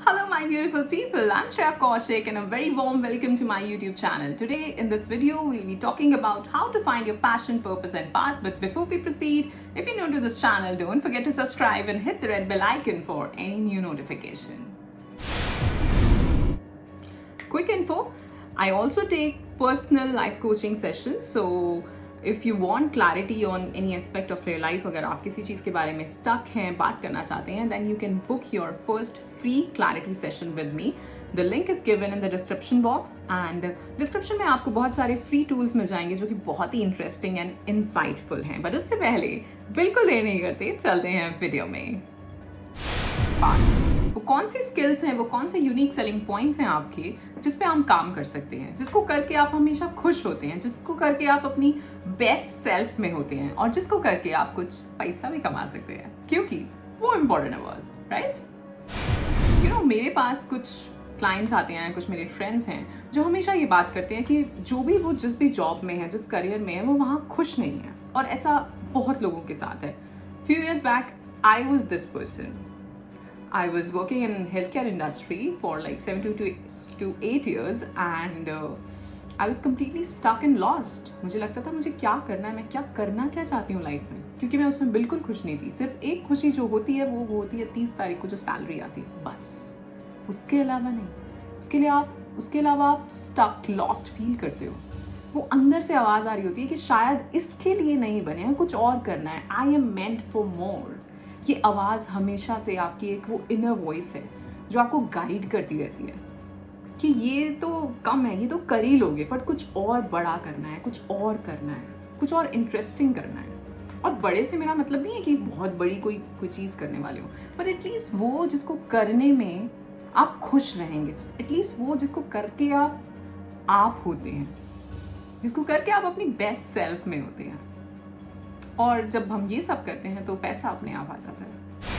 Hello my beautiful people, I'm Shreya Kaushik and a very warm welcome to my YouTube channel. Today in this video, we'll be talking about how to find your passion, purpose and path. But before we proceed, if you're new to this channel, don't forget to subscribe and hit the red bell icon for any new notification. Quick info, I also take personal life coaching sessions. So if you want clarity on any aspect of your life, अगर आप किसी चीज़ के बारे में stuck हैं, बात करना चाहते हैं, then you can book your first free clarity session with me. The link is given in the description box and description में आपको बहुत सारे free tools मिल जाएंगे जो कि बहुत ही interesting and insightful हैं. But उससे पहले बिल्कुल देर नहीं करते, चलते हैं वीडियो में. वो कौन सी स्किल्स हैं, वो कौन से यूनिक सेलिंग पॉइंट्स हैं आपके जिस पे हम काम कर सकते हैं, जिसको करके आप हमेशा खुश होते हैं, जिसको करके आप अपनी बेस्ट सेल्फ में होते हैं और जिसको करके आप कुछ पैसा भी कमा सकते हैं, क्योंकि वो इम्पोर्टेंट है बस, राइट? मेरे पास कुछ क्लाइंट्स आते हैं, कुछ मेरे फ्रेंड्स हैं जो हमेशा ये बात करते हैं कि जो भी वो जिस भी जॉब में है, जिस करियर में है, वो वहाँ खुश नहीं है. और ऐसा बहुत लोगों के साथ है. Few years back I was this person. I was working in healthcare industry for like 7 to 8 years and I was completely stuck and lost. मुझे लगता था मुझे क्या करना है, मैं क्या चाहती हूँ लाइफ में, क्योंकि मैं उसमें बिल्कुल खुश नहीं थी. सिर्फ एक खुशी जो होती है वो होती है 30 तारीख को जो सैलरी आती है, बस. उसके अलावा नहीं. उसके अलावा आप स्टक लॉस्ट फील करते हो. वो अंदर से आवाज़ आ रही होती है कि शायद इसके लिए नहीं बने हैं, कुछ और करना है. I am meant for more. ये आवाज़ हमेशा से आपकी एक वो इनर वॉइस है जो आपको गाइड करती रहती है कि ये तो कम है, ये तो कर ही लोगे, बट कुछ और बड़ा करना है, कुछ और करना है, कुछ और इंटरेस्टिंग करना है. और बड़े से मेरा मतलब नहीं है कि बहुत बड़ी कोई चीज़ करने वाले हो, पर एटलीस्ट वो जिसको करने में आप खुश रहेंगे, एटलीस्ट वो जिसको करके आप होते हैं, जिसको करके आप अपनी बेस्ट सेल्फ में होते हैं. और जब हम ये सब करते हैं तो पैसा अपने आप आ जाता है,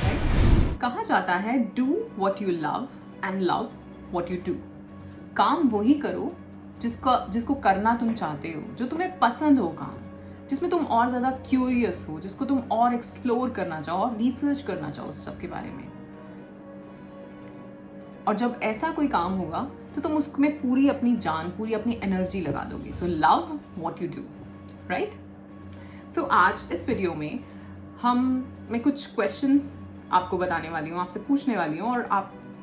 राइट? कहा जाता है do what you love and love what you do. काम वही करो जिसको करना तुम चाहते हो, जो तुम्हें पसंद हो काम, जिसमें तुम और ज़्यादा क्यूरियस हो, जिसको तुम और एक्सप्लोर करना चाहो और रिसर्च करना चाहो उस सब के बारे में. और जब ऐसा कोई काम होगा तो तुम उसमें पूरी अपनी जान, पूरी अपनी एनर्जी लगा दोगे. So love what you do, right? So आज इस वीडियो में मैं कुछ क्वेश्चंस आपको बताने वाली हूँ, आपसे पूछने वाली हूँ, और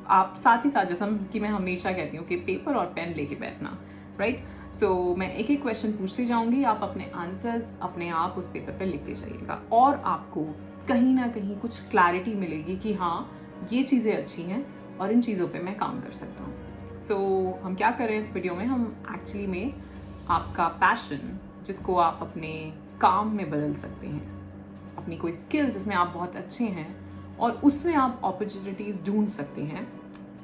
आप साथ ही साथ, जैसा कि मैं हमेशा कहती हूँ कि पेपर और पेन लेके बैठना, राइट? सो मैं एक एक क्वेश्चन पूछती जाऊँगी, आप अपने आंसर्स अपने आप उस पेपर पे लिखते जाइएगा और आपको कहीं ना कहीं कुछ क्लैरिटी मिलेगी कि हाँ, ये चीज़ें अच्छी हैं और इन चीज़ों पर मैं काम कर सकता हूँ. सो हम क्या कर रहे हैं इस वीडियो में, हम एक्चुअली में आपका पैशन, जिसको आप अपने काम में बदल सकते हैं, अपनी कोई स्किल जिसमें आप बहुत अच्छे हैं और उसमें आप अपॉर्चुनिटीज़ ढूंढ सकते हैं,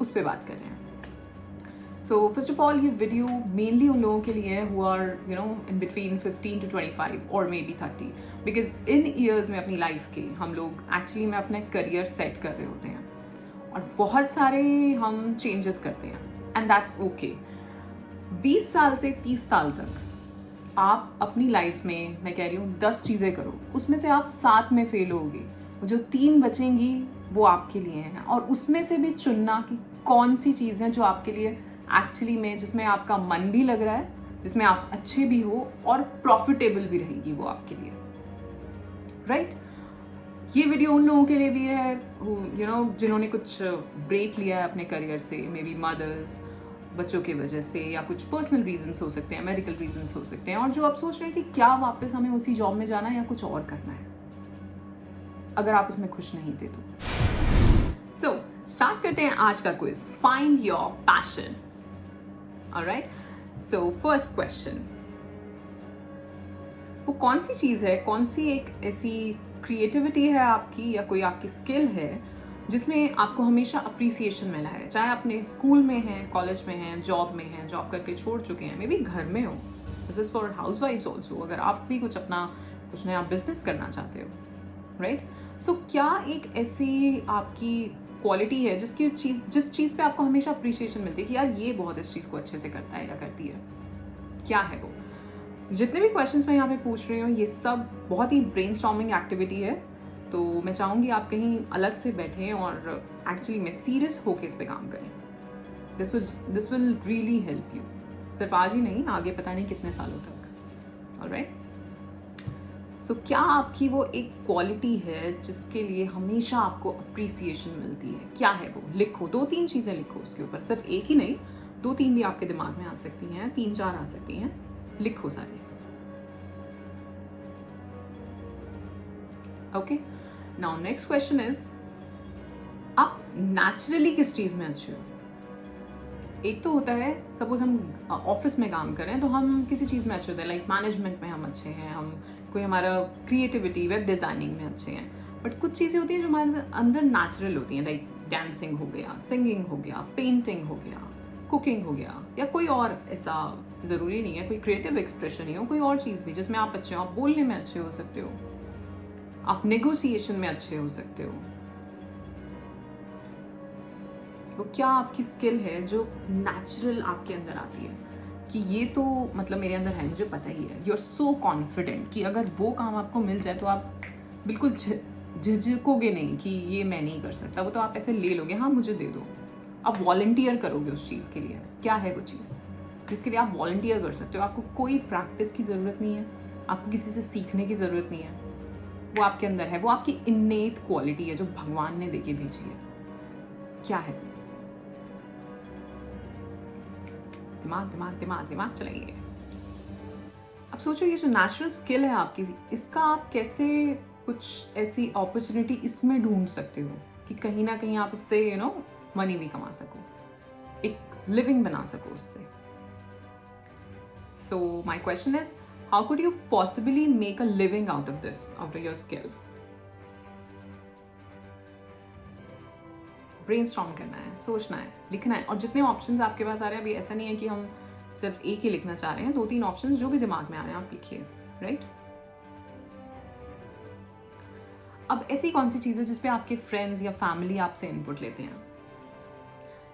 उस पर बात कर रहे हैं. सो फर्स्ट ऑफ ऑल, ये वीडियो मेनली उन लोगों के लिए है who are in between 15 to 25 और may be 30, because in years में अपनी लाइफ के हम लोग एक्चुअली में अपने करियर सेट कर रहे होते हैं और बहुत सारे हम चेंजेस करते हैं, एंड दैट्स ओके. 20 साल से 30 साल तक आप अपनी लाइफ में, मैं कह रही हूँ, 10 चीज़ें करो, उसमें से आप 7 में फेल होगे, जो 3 बचेंगी वो आपके लिए हैं. और उसमें से भी चुनना कि कौन सी चीज़ है जो आपके लिए एक्चुअली में, जिसमें आपका मन भी लग रहा है, जिसमें आप अच्छे भी हो और प्रॉफिटेबल भी रहेगी वो आपके लिए, राइट? ये वीडियो उन लोगों के लिए भी है जिन्होंने कुछ ब्रेक लिया है अपने करियर से, मे बी मदर्स, बच्चों की वजह से, या कुछ पर्सनल रीजंस हो सकते हैं, मेडिकल रीजंस हो सकते हैं, और जो आप सोच रहे हैं कि क्या वापस हमें उसी जॉब में जाना है या कुछ और करना है, अगर आप उसमें खुश नहीं थे तो. सो स्टार्ट करते हैं आज का quiz, find your passion. Alright, so first question, वो कौन सी चीज़ है, कौन सी एक ऐसी क्रिएटिविटी है आपकी या कोई आपकी स्किल है जिसमें आपको हमेशा अप्रिसिएशन मिला है, चाहे अपने स्कूल में हैं, कॉलेज में हैं, जॉब में हैं, जॉब करके छोड़ चुके हैं, मे बी घर में हो. This is for house wives also, अगर आप भी कुछ नया बिजनेस करना चाहते हो, राइट? सो क्या एक ऐसी आपकी क्वालिटी है जिस चीज़ पे आपको हमेशा अप्रिसिएशन मिलती है कि यार ये बहुत इस चीज़ को अच्छे से करता है या करती है, क्या है वो? जितने भी क्वेश्चंस मैं यहाँ पे पूछ रही हूँ, ये सब बहुत ही ब्रेनस्टॉर्मिंग एक्टिविटी है. तो मैं चाहूँगी आप कहीं अलग से बैठें और एक्चुअली में सीरियस होके इस पे काम करें. This will really help you. सिर्फ आज ही नहीं, आगे पता नहीं कितने सालों तक. ऑलराइट. सो क्या आपकी वो एक क्वालिटी है जिसके लिए हमेशा आपको अप्रिसिएशन मिलती है? क्या है वो? लिखो, 2-3 चीज़ें लिखो उसके ऊपर. सिर्फ एक ही नहीं, 2-3 भी आपके दिमाग में आ सकती हैं, 3-4 आ सकती हैं. लिखो सारे. Okay. Now next question is, आप नेचुरली किस चीज़ में अच्छे हो? एक तो होता है, सपोज हम ऑफिस में काम कर रहे हैं तो हम किसी चीज़ में अच्छे होते हैं, लाइक मैनेजमेंट में हम अच्छे हैं, हम कोई हमारा क्रिएटिविटी, वेब डिज़ाइनिंग में अच्छे हैं. बट कुछ चीज़ें होती हैं जो हमारे अंदर नेचुरल होती हैं, लाइक डांसिंग हो गया, सिंगिंग हो गया, पेंटिंग हो गया, कुकिंग हो गया, या कोई और ऐसा. ज़रूरी नहीं है कोई क्रिएटिव एक्सप्रेशन ही हो, कोई और चीज़ भी जिसमें आप अच्छे हो. आप बोलने में अच्छे हो सकते हो, आप नेगोशिएशन में अच्छे हो सकते हो. वो क्या आपकी स्किल है जो नेचुरल आपके अंदर आती है कि ये तो मतलब मेरे अंदर है, मुझे पता ही है. यू आर सो कॉन्फिडेंट कि अगर वो काम आपको मिल जाए तो आप बिल्कुल झिझकोगे नहीं कि ये मैं नहीं कर सकता. वो तो आप ऐसे ले लोगे, हाँ मुझे दे दो. आप वॉलंटियर करोगे उस चीज़ के लिए. क्या है वो चीज़ जिसके लिए आप वॉलंटियर कर सकते हो? आपको कोई प्रैक्टिस की ज़रूरत नहीं है, आपको किसी से सीखने की ज़रूरत नहीं है. वो आपके अंदर है, वो आपकी इन्नेट क्वालिटी है जो भगवान ने देके भेजी है. क्या है? दिमाग दिमाग दिमाग दिमाग चलाइए. अब सोचो, ये जो नेचुरल स्किल है आपकी, इसका आप कैसे कुछ ऐसी अपॉर्चुनिटी इसमें ढूंढ सकते हो कि कहीं ना कहीं आप इससे मनी भी कमा सको, एक लिविंग बना सको उससे. So my question is, how could you possibly make a living out of this, out of your skill? Brainstorm करना है, सोचना है, लिखना है. और जितने ऑप्शंस आपके पास आ रहे हैं, अभी ऐसा नहीं है कि हम सिर्फ एक ही लिखना चाह रहे हैं. 2-3 ऑप्शंस जो भी दिमाग में आ रहे हैं आप लिखिए. राइट. अब ऐसी कौन सी चीज़ है जिसपे आपके फ्रेंड्स या फैमिली आपसे इनपुट लेते हैं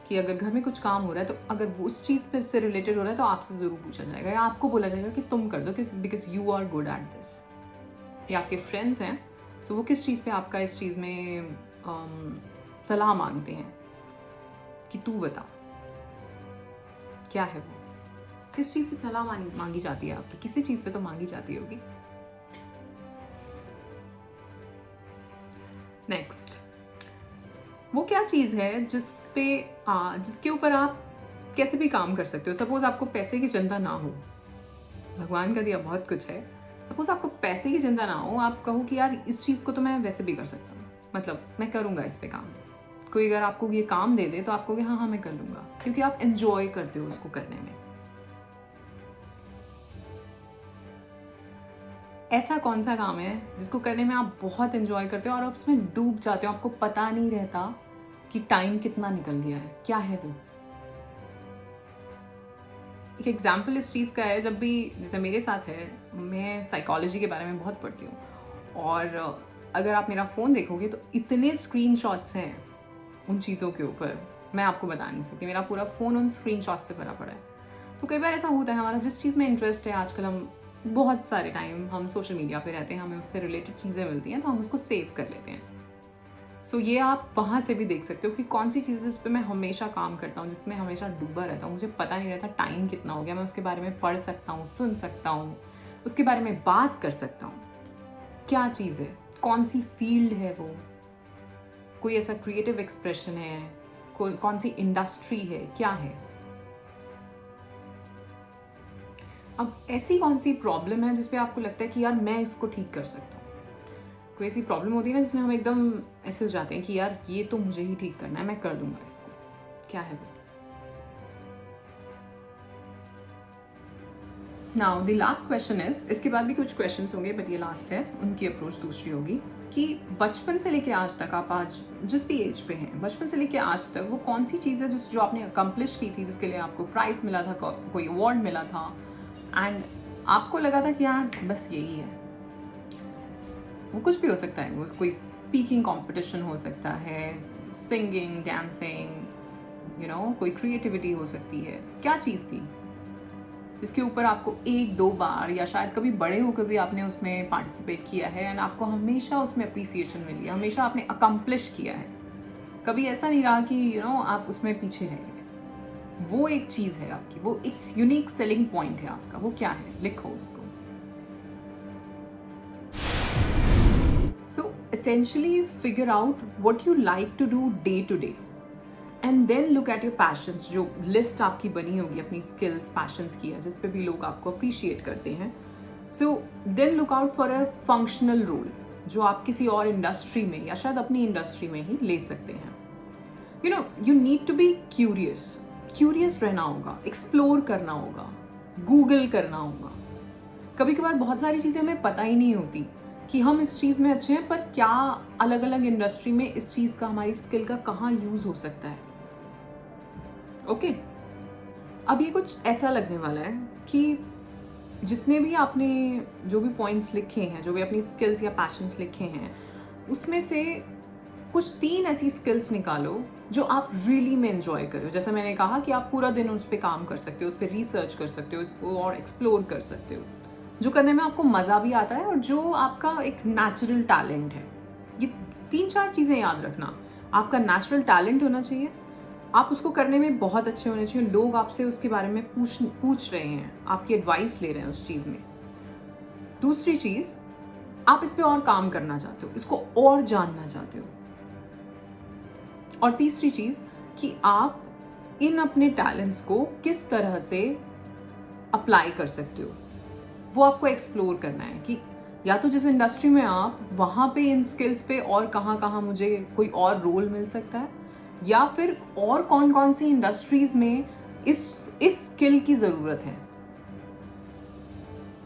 कि अगर घर में कुछ काम हो रहा है तो अगर वो उस चीज़ पे से रिलेटेड हो रहा है तो आपसे ज़रूर पूछा जाएगा या आपको बोला जाएगा कि तुम कर दो, कि because you are good at this. या आपके फ्रेंड्स हैं, सो वो किस चीज़ पे आपका इस चीज़ में सलाह मांगते हैं कि तू बता क्या है वो. किस चीज़ पे सलाह मांगी जाती है आपकी? किसी चीज़ पे तो मांगी जाती होगी. नेक्स्ट, वो क्या चीज़ है जिसके ऊपर आप कैसे भी काम कर सकते हो? सपोज आपको पैसे की चिंता ना हो, भगवान का दिया बहुत कुछ है. सपोज आपको पैसे की चिंता ना हो, आप कहो कि यार इस चीज़ को तो मैं वैसे भी कर सकता हूँ, मतलब मैं करूँगा इस पे काम. कोई अगर आपको ये काम दे दे तो आप कहोगे हाँ मैं कर लूँगा, क्योंकि आप एंजॉय करते हो उसको करने में. ऐसा कौन सा काम है जिसको करने में आप बहुत एंजॉय करते हो और आप उसमें डूब जाते हो, आपको पता नहीं रहता कि टाइम कितना निकल गया है? क्या है वो? एक एग्जाम्पल इस चीज़ का है, जब भी जैसे मेरे साथ है, मैं साइकोलॉजी के बारे में बहुत पढ़ती हूँ और अगर आप मेरा फ़ोन देखोगे तो इतने स्क्रीनशॉट्स हैं उन चीज़ों के ऊपर, मैं आपको बता नहीं सकती. मेरा पूरा फ़ोन उन स्क्रीनशॉट से भरा पड़ा है. तो कई बार ऐसा होता है, हमारा जिस चीज़ में इंटरेस्ट है, आजकल हम बहुत सारे टाइम हम सोशल मीडिया पे रहते हैं, हमें उससे रिलेटेड चीज़ें मिलती हैं तो हम उसको सेव कर लेते हैं. सो ये आप वहाँ से भी देख सकते हो कि कौन सी चीज़ जिस पे मैं हमेशा काम करता हूँ, जिसमें हमेशा डूबा रहता हूँ, मुझे पता नहीं रहता टाइम कितना हो गया, मैं उसके बारे में पढ़ सकता हूँ, सुन सकता हूँ, उसके बारे में बात कर सकता हूँ. क्या चीज़ है? कौन सी फील्ड है वो? कोई ऐसा क्रिएटिव एक्सप्रेशन है? कौन सी इंडस्ट्री है? क्या है? अब ऐसी कौन सी प्रॉब्लम है जिस पे आपको लगता है कि यार मैं इसको ठीक कर सकता हूँ? कोई ऐसी प्रॉब्लम होती है ना जिसमें हम एकदम ऐसे हो जाते हैं कि यार ये तो मुझे ही ठीक करना है, मैं कर दूंगा इसको. क्या है वो? Now the last question is, इसके बाद भी कुछ क्वेश्चंस होंगे बट ये लास्ट है, उनकी अप्रोच दूसरी होगी कि बचपन से लेके आज तक, आप आज जिस भी एज पे हैं, बचपन से लेके आज तक वो कौन सी चीज़ है जो आपने अकम्प्लिश की थी, जिसके लिए आपको प्राइज़ मिला था, कोई अवार्ड मिला था एंड आपको लगा था कि यार बस यही है. वो कुछ भी हो सकता है, वो कोई स्पीकिंग कंपटीशन हो सकता है, सिंगिंग, डांसिंग, कोई क्रिएटिविटी हो सकती है. क्या चीज़ थी? जिसके ऊपर आपको 1-2 बार या शायद कभी बड़े होकर भी आपने उसमें पार्टिसिपेट किया है एंड आपको हमेशा उसमें अप्रिसिएशन मिली है, हमेशा आपने अकम्प्लिश किया है, कभी ऐसा नहीं रहा कि आप उसमें पीछे रह गए। वो एक चीज़ है आपकी, वो एक यूनिक सेलिंग पॉइंट है आपका। वो क्या है? लिखो उसको। So essentially figure out what you like to do day to day and then look at your passions. जो लिस्ट आपकी बनी होगी अपनी स्किल्स पैशंस की है, जिस पे भी लोग आपको अप्रिशिएट करते हैं। So then look out for a functional role जो आप किसी और इंडस्ट्री में या शायद अपनी इंडस्ट्री में ही ले सकते हैं। You need to be curious रहना होगा, एक्सप्लोर करना होगा, गूगल करना होगा। कभी कभार बहुत सारी चीज़ें हमें पता ही नहीं होती कि हम इस चीज़ में अच्छे हैं, पर क्या अलग अलग इंडस्ट्री में इस चीज़ का, हमारी स्किल का कहाँ यूज़ हो सकता है। ओके, अब ये कुछ ऐसा लगने वाला है कि जितने भी आपने जो भी पॉइंट्स लिखे हैं, जो भी अपनी स्किल्स या पैशंस लिखे हैं, उसमें से कुछ 3 ऐसी स्किल्स निकालो जो आप रियली में एंजॉय करो। जैसे मैंने कहा कि आप पूरा दिन उस पर काम कर सकते हो, उस पर रिसर्च कर सकते हो, इसको और एक्सप्लोर कर सकते हो, जो करने में आपको मज़ा भी आता है और जो आपका एक नेचुरल टैलेंट है। ये 3-4 चीज़ें याद रखना। आपका नेचुरल टैलेंट होना चाहिए, आप उसको करने में बहुत अच्छे होने चाहिए, लोग आपसे उसके बारे में पूछ रहे हैं, आपकी एडवाइस ले रहे हैं उस चीज़ में। दूसरी चीज़, आप इस पे और काम करना चाहते हो, इसको और जानना चाहते हो। और तीसरी चीज़ कि आप इन अपने टैलेंट्स को किस तरह से अप्लाई कर सकते हो, वो आपको एक्सप्लोर करना है कि या तो जिस इंडस्ट्री में आप, वहाँ पे इन स्किल्स पे और कहाँ कहाँ मुझे कोई और रोल मिल सकता है, या फिर और कौन कौन सी इंडस्ट्रीज में इस स्किल की ज़रूरत है।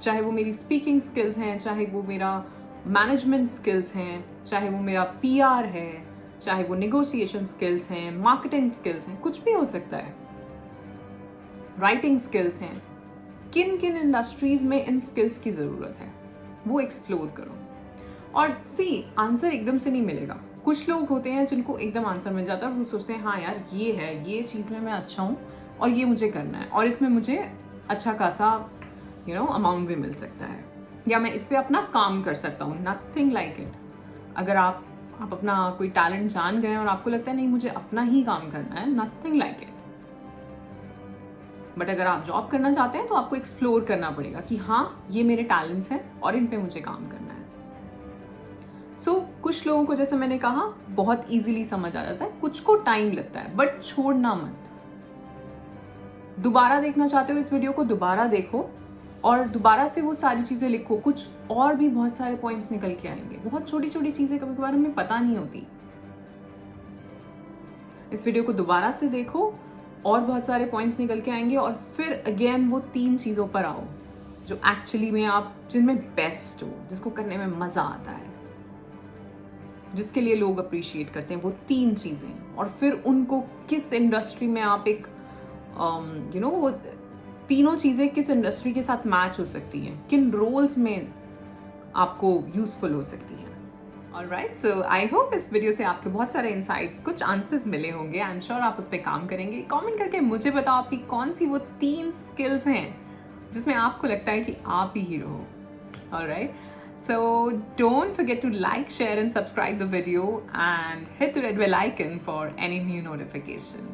चाहे वो मेरी स्पीकिंग स्किल्स हैं, चाहे वो मेरा मैनेजमेंट स्किल्स हैं, चाहे वो मेरा PR है, चाहे वो नेगोशिएशन स्किल्स हैं, मार्केटिंग स्किल्स हैं, कुछ भी हो सकता है, राइटिंग स्किल्स हैं। किन किन इंडस्ट्रीज में इन स्किल्स की ज़रूरत है, वो एक्सप्लोर करो। और आंसर एकदम से नहीं मिलेगा। कुछ लोग होते हैं जिनको एकदम आंसर मिल जाता है, वो सोचते हैं हाँ यार ये है, ये चीज़ में मैं अच्छा हूँ और ये मुझे करना है और इसमें मुझे अच्छा खासा अमाउंट भी मिल सकता है, या मैं इस पर अपना काम कर सकता हूँ। Nothing like it. अगर आप अपना कोई टैलेंट जान गए और आपको लगता है नहीं मुझे अपना ही काम करना है, नथिंग लाइक इट। बट अगर आप जॉब करना चाहते हैं तो आपको एक्सप्लोर करना पड़ेगा कि हाँ ये मेरे टैलेंट्स हैं और इन पे मुझे काम करना है। कुछ लोगों को, जैसे मैंने कहा, बहुत इजीली समझ आ जाता है, कुछ को टाइम लगता है, बट छोड़ना मत। दोबारा देखना चाहते हो इस वीडियो को, दोबारा देखो और दोबारा से वो सारी चीज़ें लिखो। कुछ और भी बहुत सारे पॉइंट्स निकल के आएंगे। बहुत छोटी छोटी चीज़ें कभी कभार हमें पता नहीं होती। इस वीडियो को दोबारा से देखो और बहुत सारे पॉइंट्स निकल के आएंगे, और फिर अगेन वो 3 चीज़ों पर आओ जो एक्चुअली में आप जिनमें बेस्ट हो, जिसको करने में मज़ा आता है, जिसके लिए लोग अप्रिशिएट करते हैं, वो 3 चीज़ें। और फिर उनको किस इंडस्ट्री में आप एक वो तीनों चीज़ें किस इंडस्ट्री के साथ मैच हो सकती हैं, किन रोल्स में आपको यूजफुल हो सकती हैं। ऑलराइट, सो आई होप इस वीडियो से आपके बहुत सारे इंसाइट्स, कुछ आंसर्स मिले होंगे। आई एम श्योर आप उस पर काम करेंगे। कमेंट करके मुझे बताओ आपकी कौन सी वो 3 स्किल्स हैं जिसमें आपको लगता है कि आप ही हीरो हो। Alright, so don't forget to like, share and subscribe the video and hit the red bell icon for any new notification.